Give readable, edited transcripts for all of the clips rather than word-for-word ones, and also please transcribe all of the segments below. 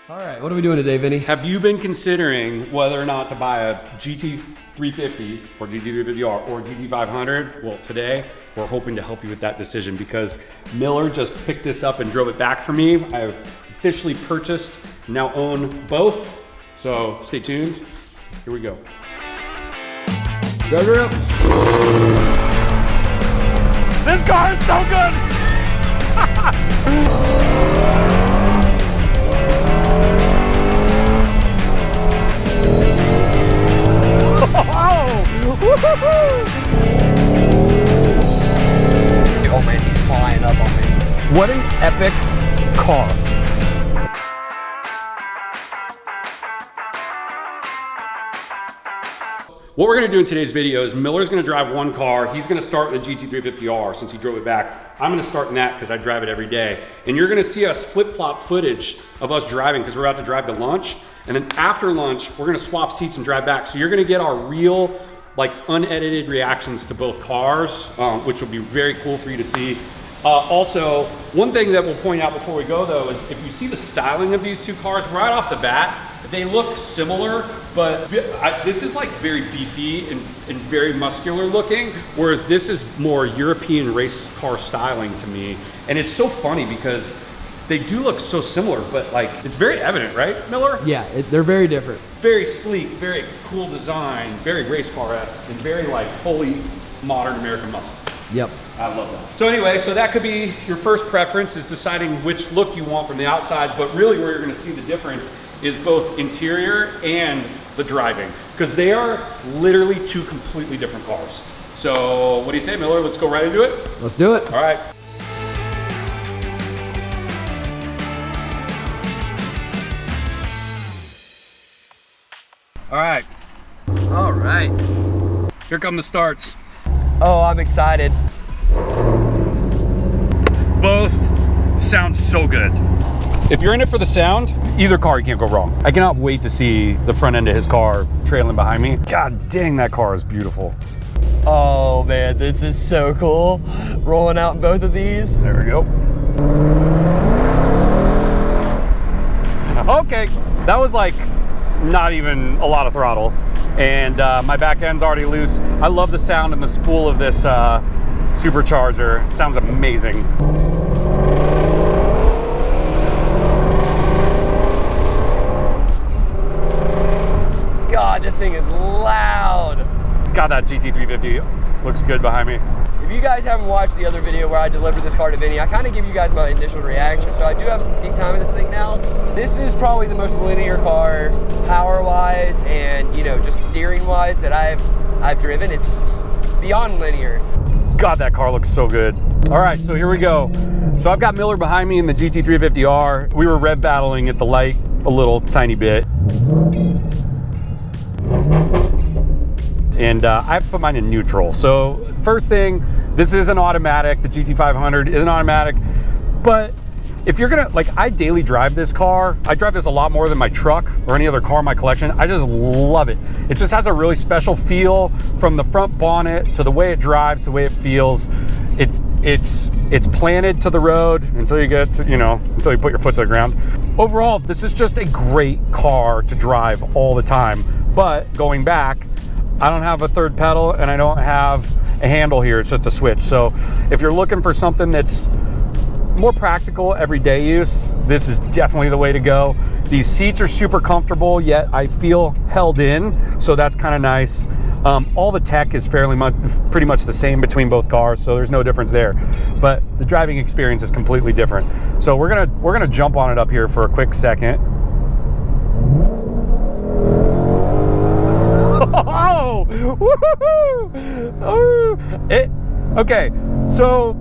All right, what are we doing today, Vinny? Have you been considering whether or not to buy a GT350 or GT350R or GT500? Well, today we're hoping to help you with that decision because Miller just picked this up and drove it back for me. I have officially purchased, now own both. So stay tuned. Here we go. Go. This car is so good. Oh man, he's flying up on me. What an epic car. What we're gonna do in today's video is Miller's gonna drive one car. He's gonna start in the GT350R since he drove it back. I'm gonna start in that because I drive it every day. And you're gonna see us flip-flop footage of us driving because we're about to drive to lunch. And then after lunch, we're gonna swap seats and drive back. So you're gonna get our real, like unedited reactions to both cars, which will be very cool for you to see. Also, one thing that we'll point out before we go though is if you see the styling of these two cars right off the bat, they look similar, but this is like very beefy and very muscular looking, whereas this is more European race car styling to me. And it's so funny because they do look so similar, but like it's very evident, right, Miller? Yeah, they're very different. Very sleek, very cool design, very race car-esque, and very like fully modern American muscle. Yep. I love that. So anyway, so that could be your first preference, is deciding which look you want from the outside, but really where you're gonna see the difference is both interior and the driving, because they are literally two completely different cars. So what do you say, Miller? Let's go right into it? Let's do it. All right. All right. All right. Here come the starts. Oh, I'm excited. Both sound so good. If you're in it for the sound, either car you can't go wrong. I cannot wait to see the front end of his car trailing behind me. God dang, that car is beautiful. Oh man, this is so cool. Rolling out in both of these. There we go. Okay, that was like not even a lot of throttle. And my back end's already loose. I love the sound and the spool of this supercharger. It sounds amazing. God, this thing is loud. God, that GT350 looks good behind me. If you guys haven't watched the other video where I delivered this car to Vinny, I kind of give you guys my initial reaction. So I do have some seat time in this thing now. This is probably the most linear car, power-wise and just steering-wise that I've driven. It's just beyond linear. God, that car looks so good. All right, so here we go. So I've got Miller behind me in the GT350R. We were rev battling at the light a little tiny bit. And I have to put mine in neutral. So first thing, this is an automatic. The GT500 is an automatic, but if you're gonna, like, I daily drive this car. I drive this a lot more than my truck or any other car in my collection. I just love it. It just has a really special feel from the front bonnet to the way it drives, the way it feels. It's planted to the road until you get to, until you put your foot to the ground. Overall, this is just a great car to drive all the time. But going back, I don't have a third pedal and I don't have a handle here. It's just a switch. So if you're looking for something that's more practical everyday use, this is definitely the way to go. These seats are super comfortable, yet I feel held in, so that's kind of nice. All the tech is pretty much the same between both cars, so there's no difference there. But the driving experience is completely different. So we're gonna jump on it up here for a quick second. Oh, woohoo! Okay, so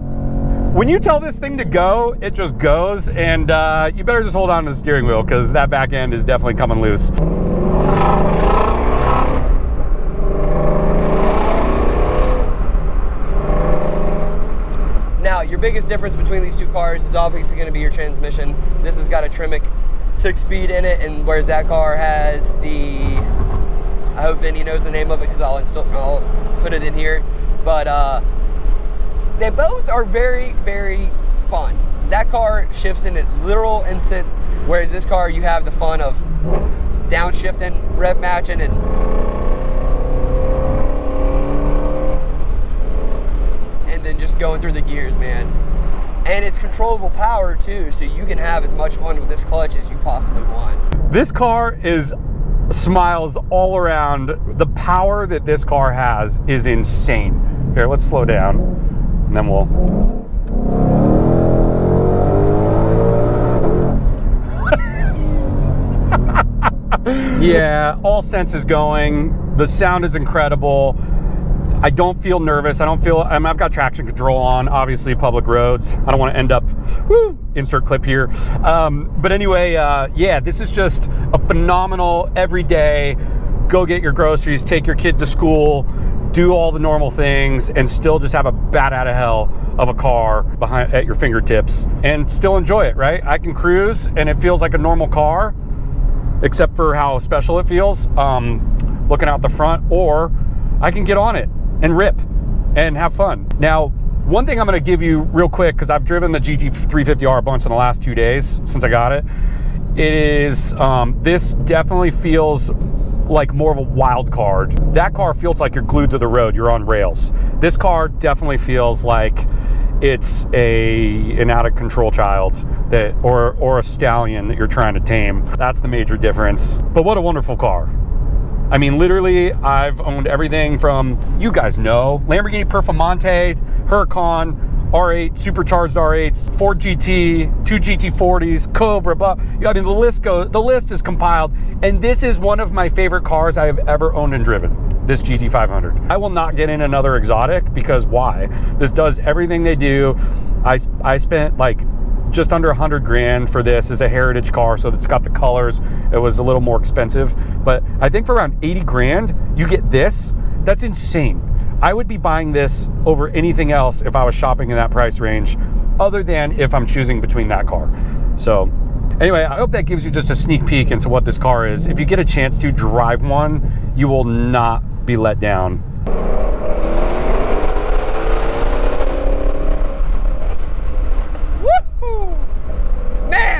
when you tell this thing to go, it just goes, and you better just hold on to the steering wheel because that back end is definitely coming loose. Now, your biggest difference between these two cars is obviously going to be your transmission. This has got a Tremec 6-speed in it, and whereas that car has the, I hope Vinny knows the name of it because I'll put it in here. But they both are very, very fun. That car shifts in at literal instant Whereas this car, you have the fun of downshifting, rev matching, and then just going through the gears, man. And it's controllable power too, so you can have as much fun with this clutch as you possibly want. This car smiles all around. The power that this car has is insane. Here, let's slow down, and then we'll. Yeah, all senses going. The sound is incredible. I don't feel nervous. I've got traction control on, obviously public roads. I don't want to end up, insert clip here. But anyway, yeah, this is just a phenomenal everyday, go get your groceries, take your kid to school, do all the normal things, and still just have a bat out of hell of a car at your fingertips and still enjoy it, right? I can cruise and it feels like a normal car, except for how special it feels looking out the front, or I can get on it and rip and have fun. Now, one thing I'm gonna give you real quick, because I've driven the GT350R a bunch in the last 2 days since I got it, this definitely feels like more of a wild card. That car feels like you're glued to the road, you're on rails. This car definitely feels like it's an out of control child or a stallion that you're trying to tame. That's the major difference. But what a wonderful car. I mean, literally, I've owned everything from, you guys know, Lamborghini Performante, Huracan, R8, supercharged R8s, Ford GT, 2 GT40s, Cobra, blah. I mean, the list is compiled. And this is one of my favorite cars I have ever owned and driven, this GT500. I will not get in another exotic, because why? This does everything they do. I spent like just under 100 grand for this as a heritage car, so it's got the colors. It was a little more expensive, but I think for around 80 grand, you get this. That's insane. I would be buying this over anything else if I was shopping in that price range, other than if I'm choosing between that car. So anyway, I hope that gives you just a sneak peek into what this car is. If you get a chance to drive one, you will not be let down.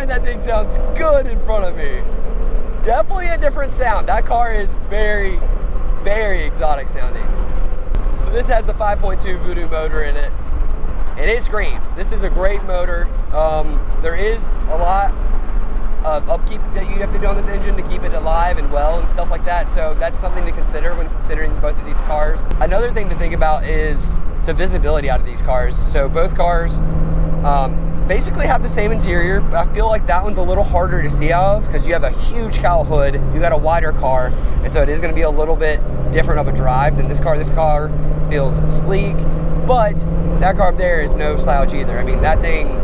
That thing sounds good in front of me. Definitely a different sound. That car is very, very exotic sounding. So this has the 5.2 Voodoo motor in it, and it screams. This is a great motor. There is a lot of upkeep that you have to do on this engine to keep it alive and well and stuff like that. So that's something to consider when considering both of these cars. Another thing to think about is the visibility out of these cars. So both cars, basically have the same interior, but I feel like that one's a little harder to see out of because you have a huge cowl hood, you got a wider car, and so it is going to be a little bit different of a drive than this car. This car feels sleek, but that car up there is no slouch either. I mean, that thing,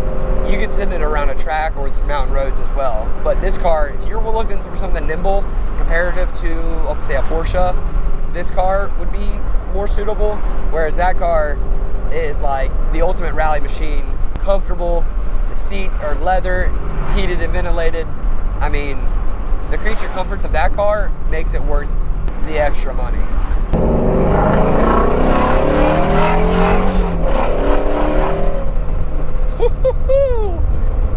you could send it around a track or some mountain roads as well. But this car, if you're looking for something nimble, comparative to, let's say, a Porsche, this car would be more suitable, whereas that car is like the ultimate rally machine. Comfortable, the seats are leather, heated and ventilated. I mean, the creature comforts of that car makes it worth the extra money.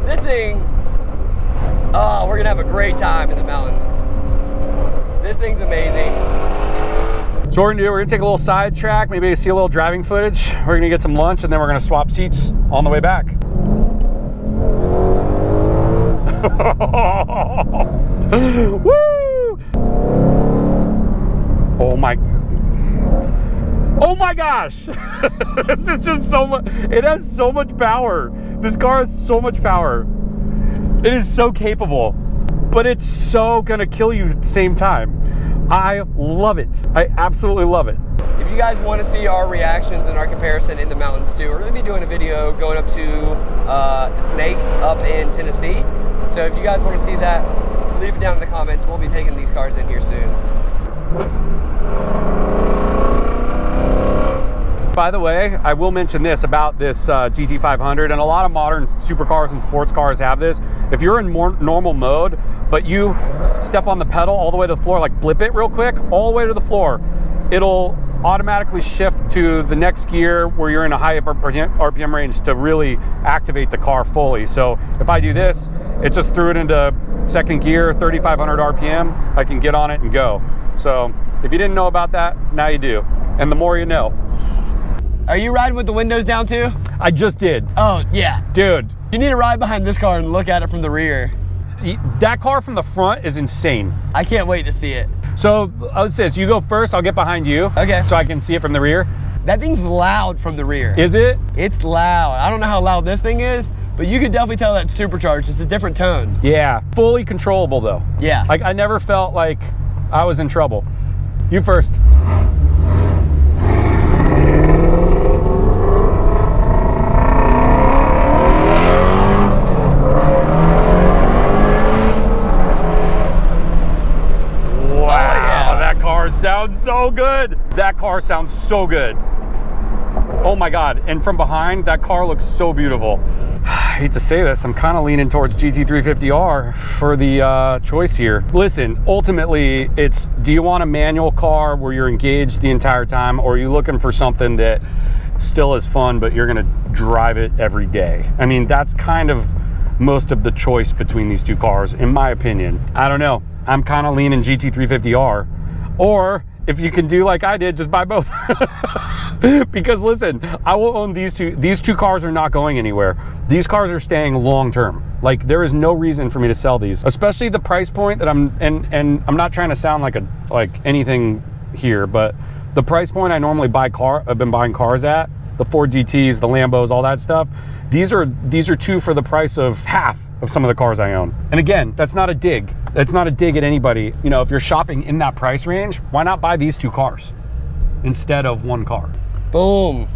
This thing, oh, we're gonna have a great time in the mountains. This thing's amazing. So what we're gonna do, we're gonna take a little side track, maybe see a little driving footage. We're gonna get some lunch, and then we're gonna swap seats on the way back. Woo! Oh my gosh! This is just so much, it has so much power. This car has so much power. It is so capable, but it's so gonna kill you at the same time. I love it. I absolutely love it. If you guys want to see our reactions and our comparison in the mountains too, we're going to be doing a video going up to the Snake up in Tennessee. So if you guys want to see that, leave it down in the comments. We'll be taking these cars in here soon. By the way, I will mention this about this GT500, and a lot of modern supercars and sports cars have this. If you're in more normal mode, but you step on the pedal all the way to the floor, like blip it real quick, all the way to the floor, it'll automatically shift to the next gear where you're in a high RPM range to really activate the car fully. So if I do this, it just threw it into second gear, 3,500 RPM. I can get on it and go. So if you didn't know about that, now you do. And the more you know. Are you riding with the windows down too? I just did. Oh, yeah. Dude. You need to ride behind this car and look at it from the rear. That car from the front is insane. I can't wait to see it. So let's say, you go first, I'll get behind you. Okay. So I can see it from the rear. That thing's loud from the rear. Is it? It's loud. I don't know how loud this thing is, but you could definitely tell that's supercharged. It's a different tone. Yeah, fully controllable though. Yeah. Like I never felt like I was in trouble. You first. Sounds so good. That car sounds so good. Oh my God. And from behind, that car looks so beautiful. I hate to say this, I'm kind of leaning towards GT350R for the choice here. Listen, ultimately, it's, do you want a manual car where you're engaged the entire time, or are you looking for something that still is fun, but you're gonna drive it every day? I mean, that's kind of most of the choice between these two cars, in my opinion. I don't know. I'm kind of leaning GT350R. Or if you can do like I did, just buy both. Because listen, I will own these two. These two cars are not going anywhere. These cars are staying long term. Like there is no reason for me to sell these, especially the price point that I'm, and I'm not trying to sound like anything here, but the price point I normally I've been buying cars at, the Ford GTs, the Lambos, all that stuff. These are two for the price of half of some of the cars I own. And again, that's not a dig. That's not a dig at anybody. You know, if you're shopping in that price range, why not buy these two cars instead of one car? Boom.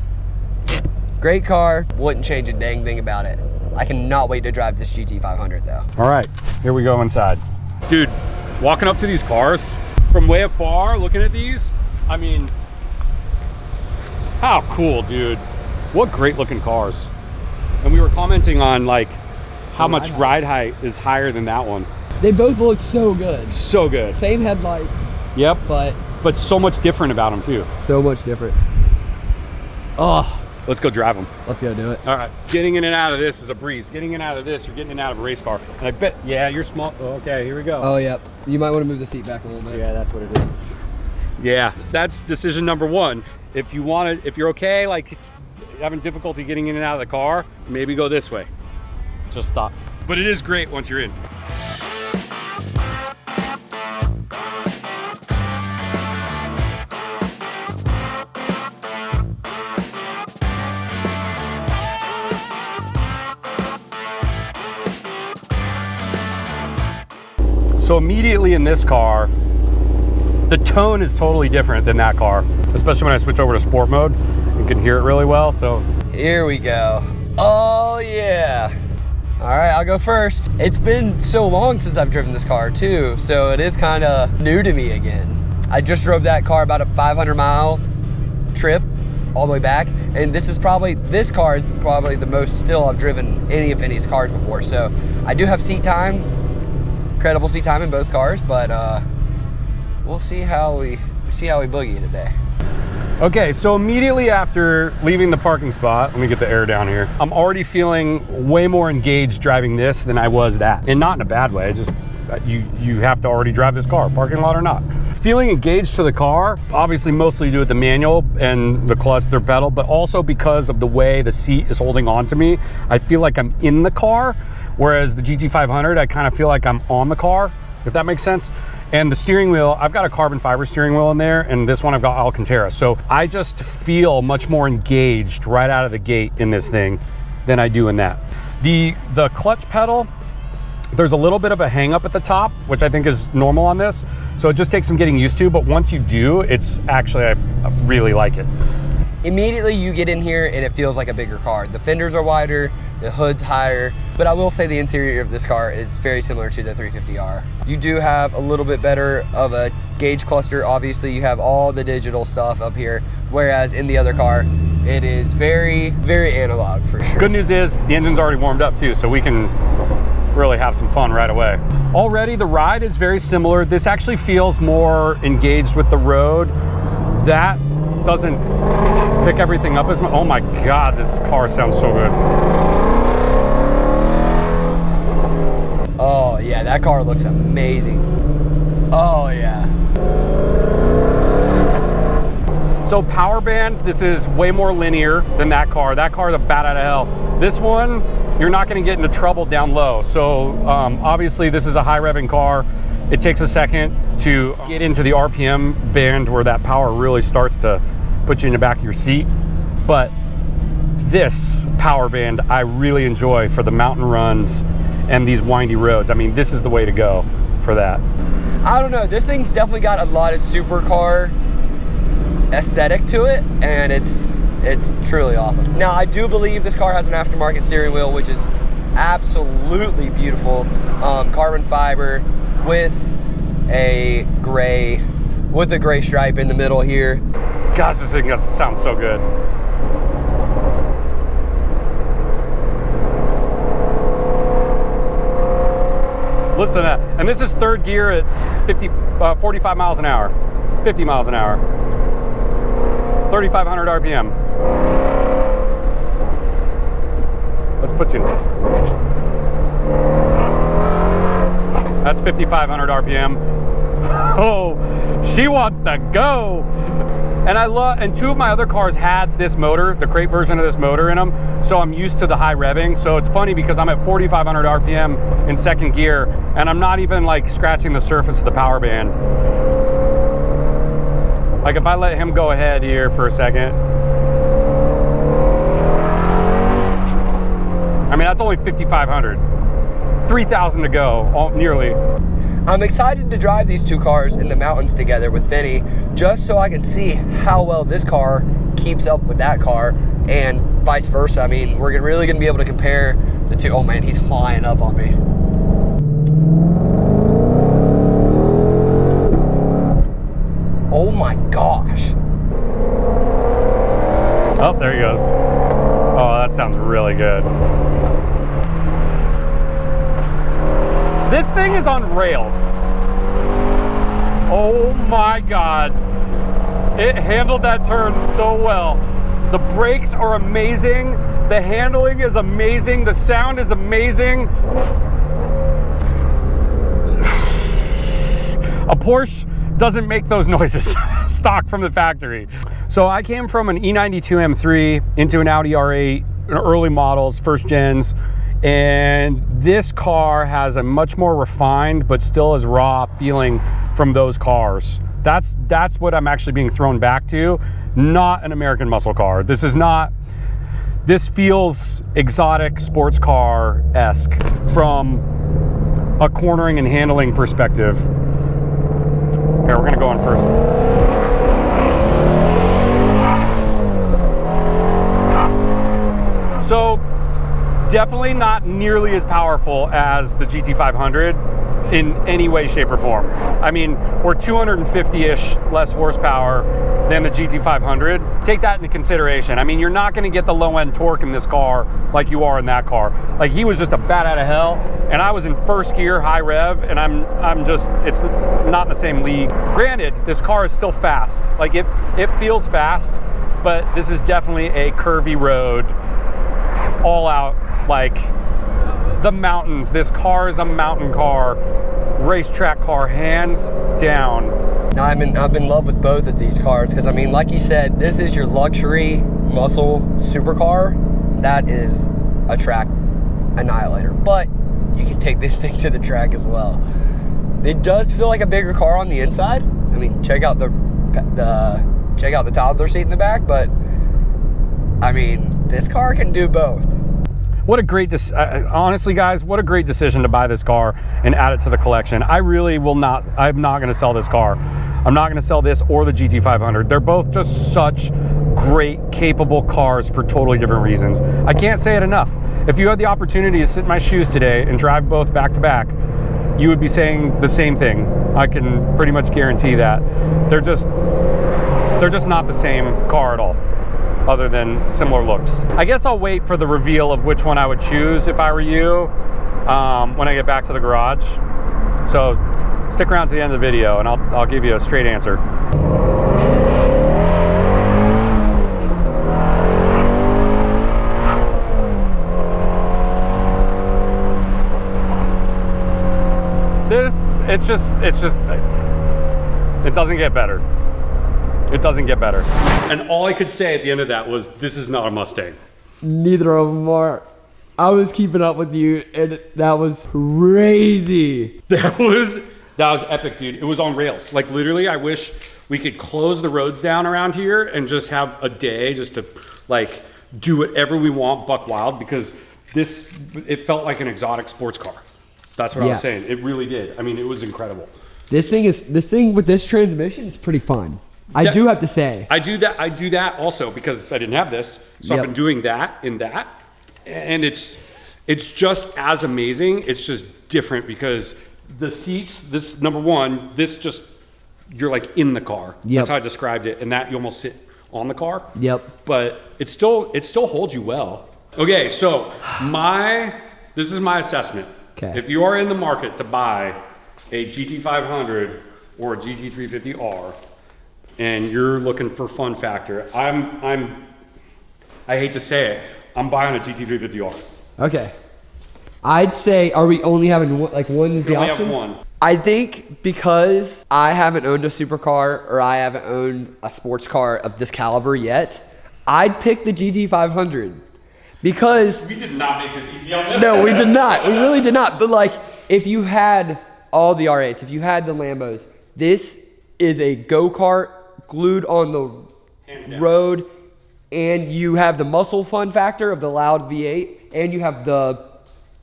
Great car. Wouldn't change a dang thing about it. I cannot wait to drive this GT500 though. All right, here we go inside. Dude, walking up to these cars from way afar, looking at these, I mean, how cool, dude. What great looking cars. And we were commenting on like how much ride height is higher than that one. They both look so good. So good. Same headlights. Yep. But so much different about them too. So much different. Oh. Let's go drive them. Let's go do it. All right. Getting in and out of this is a breeze. Getting in and out of this, you're getting in and out of a race car. And I bet, yeah, you're small. Okay, here we go. Oh, yep. You might want to move the seat back a little bit. Yeah, that's what it is. Yeah, that's decision number one. If you want to, if you're okay, like having difficulty getting in and out of the car, maybe go this way. Just stop. But it is great once you're in. So immediately in this car, the tone is totally different than that car, especially when I switch over to sport mode. You can hear it really well, so. Here we go. Oh yeah. All right, I'll go first. It's been so long since I've driven this car too, so it is kind of new to me again. I just drove that car about a 500-mile trip all the way back, and this car is probably the most still I've driven any of Vinny's cars before. So I do have seat time, incredible seat time in both cars, but we'll see how we boogie today. Okay, so immediately after leaving the parking spot, let me get the air down here. I'm already feeling way more engaged driving this than I was that. And not in a bad way, just you have to already drive this car, parking lot or not. Feeling engaged to the car, obviously mostly due to the manual and the clutch, the pedal, but also because of the way the seat is holding on to me. I feel like I'm in the car, whereas the GT500, I kind of feel like I'm on the car, if that makes sense. And the steering wheel, I've got a carbon fiber steering wheel in there, and this one I've got Alcantara. So I just feel much more engaged right out of the gate in this thing than I do in that. The clutch pedal, there's a little bit of a hang up at the top, which I think is normal on this. So it just takes some getting used to, but once you do, it's actually, I really like it. Immediately you get in here and it feels like a bigger car. The fenders are wider, the hood's higher, but I will say the interior of this car is very similar to the 350R. You do have a little bit better of a gauge cluster. Obviously you have all the digital stuff up here, whereas in the other car, it is very, very analog for sure. Good news is the engine's already warmed up too, so we can really have some fun right away. Already the ride is very similar. This actually feels more engaged with the road. That doesn't pick everything up as much. Oh my God, this car sounds so good. yeah, that car looks amazing. Oh yeah. So power band, this is way more linear than that car. That car is a bat out of hell. This one, you're not gonna get into trouble down low. So obviously this is a high revving car. It takes a second to get into the RPM band where that power really starts to put you in the back of your seat. But this power band I really enjoy for the mountain runs and these windy roads. I mean, this is the way to go for that. I don't know, this thing's definitely got a lot of supercar aesthetic to it, and it's truly awesome. Now, I do believe this car has an aftermarket steering wheel, which is absolutely beautiful. Carbon fiber with a gray stripe in the middle here. Gosh, this thing sounds so good. Listen to that. And this is third gear at 45 miles an hour, 50 miles an hour, 3,500 RPM. Let's put you in. That's 5,500 RPM. Oh, she wants to go. And two of my other cars had this motor, the crate version of this motor in them, so I'm used to the high revving. So it's funny because I'm at 4,500 RPM in second gear, and I'm not even like scratching the surface of the power band. Like if I let him go ahead here for a second, I mean, that's only 5,500, 3,000 to go, nearly. I'm excited to drive these two cars in the mountains together with Finney, just so I can see how well this car keeps up with that car and vice versa. I mean, we're really gonna be able to compare the two. Oh man, he's flying up on me. Oh my gosh. Oh, there he goes. Oh, that sounds really good. This thing is on rails. Oh my God. It handled that turn so well. The brakes are amazing. The handling is amazing. The sound is amazing. A Porsche doesn't make those noises stock from the factory. So I came from an E92 M3 into an Audi R8, early models, first gens. And this car has a much more refined, but still as raw feeling from those cars. That's what I'm actually being thrown back to, not an American muscle car. This feels exotic sports car-esque from a cornering and handling perspective. Here, we're gonna go on first. So, definitely not nearly as powerful as the GT500 in any way, shape, or form. I mean, we're 250-ish less horsepower than the GT500. Take that into consideration. I mean, you're not gonna get the low-end torque in this car like you are in that car. Like, he was just a bat out of hell, and I was in first gear, high rev, and it's not in the same league. Granted, this car is still fast. Like, it feels fast, but this is definitely a curvy road, all out. Like the mountains. This car is a mountain car, racetrack car, hands down. I'm in love with both of these cars because, I mean, like you said, this is your luxury muscle supercar. That is a track annihilator, but you can take this thing to the track as well. It does feel like a bigger car on the inside. I mean, check out the toddler seat in the back, but I mean, this car can do both. What a great, honestly guys, what a great decision to buy this car and add it to the collection. I'm not gonna sell this car. I'm not gonna sell this or the GT500. They're both just such great, capable cars for totally different reasons. I can't say it enough. If you had the opportunity to sit in my shoes today and drive both back to back, you would be saying the same thing. I can pretty much guarantee that. They're just not the same car at all, other than similar looks. I guess I'll wait for the reveal of which one I would choose if I were you when I get back to the garage. So stick around to the end of the video and I'll give you a straight answer. It's just, it doesn't get better. It doesn't get better. And all I could say at the end of that was, this is not a Mustang. Neither of them are. I was keeping up with you, and that was crazy. That was epic, dude. It was on rails. Like literally, I wish we could close the roads down around here and just have a day just to like do whatever we want buck wild, because it felt like an exotic sports car. That's what I was saying. It really did. I mean, it was incredible. This thing with this transmission is pretty fun. I do have to say. I do that also because I didn't have this. So I've been doing that in that. And it's just as amazing. It's just different because the seats, this number one, this just, you're like in the car. That's how I described it. And that you almost sit on the car. But it still holds you well. Okay, so this is my assessment. Okay. If you are in the market to buy a GT500 or a GT350R and you're looking for fun factor, I hate to say it, I'm buying a GT350R. Okay. I'd say, are we only having one, like one is the option? We only have one. I think because I haven't owned a supercar or I haven't owned a sports car of this caliber yet, I'd pick the GT500 because... We did not make this easy on this. No, we did not. We really did not. But like, if you had all the R8s, if you had the Lambos, this is a go-kart glued on the road, and you have the muscle fun factor of the loud V8, and you have the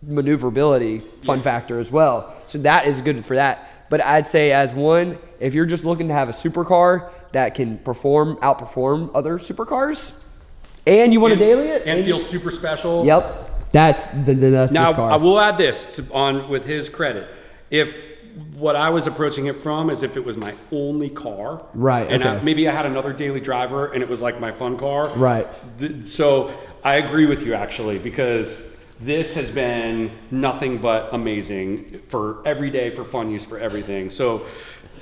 maneuverability fun factor as well. So that is good for that. But I'd say as one, if you're just looking to have a supercar that can outperform other supercars, and you want to daily it, and feel super special. That's this car. I will add this with his credit. If what I was approaching it from is if it was my only car, right? And maybe I had another daily driver and it was like my fun car, right? So I agree with you actually, because this has been nothing but amazing for every day, for fun use, for everything. So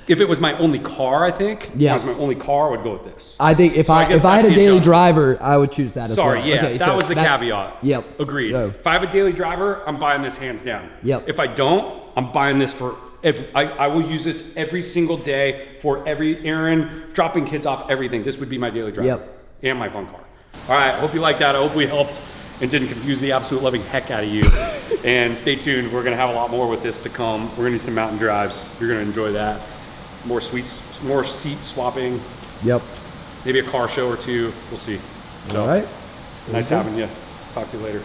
if it was my only car, I think, if it was my only car, I would go with this. I think if I had a daily driver, I would choose that as well. That was the caveat. Agreed. So, if I have a daily driver, I'm buying this hands down. If I don't, I'm buying this for I will use this every single day for every errand, dropping kids off, everything. This would be my daily driver and my fun car. All right, I hope you like that. I hope we helped and didn't confuse the absolute loving heck out of you. And stay tuned, we're gonna have a lot more with this to come. We're gonna do some mountain drives. You're gonna enjoy that. More seat swapping. Maybe a car show or two, we'll see. So, all right. Nice having you. Talk to you later.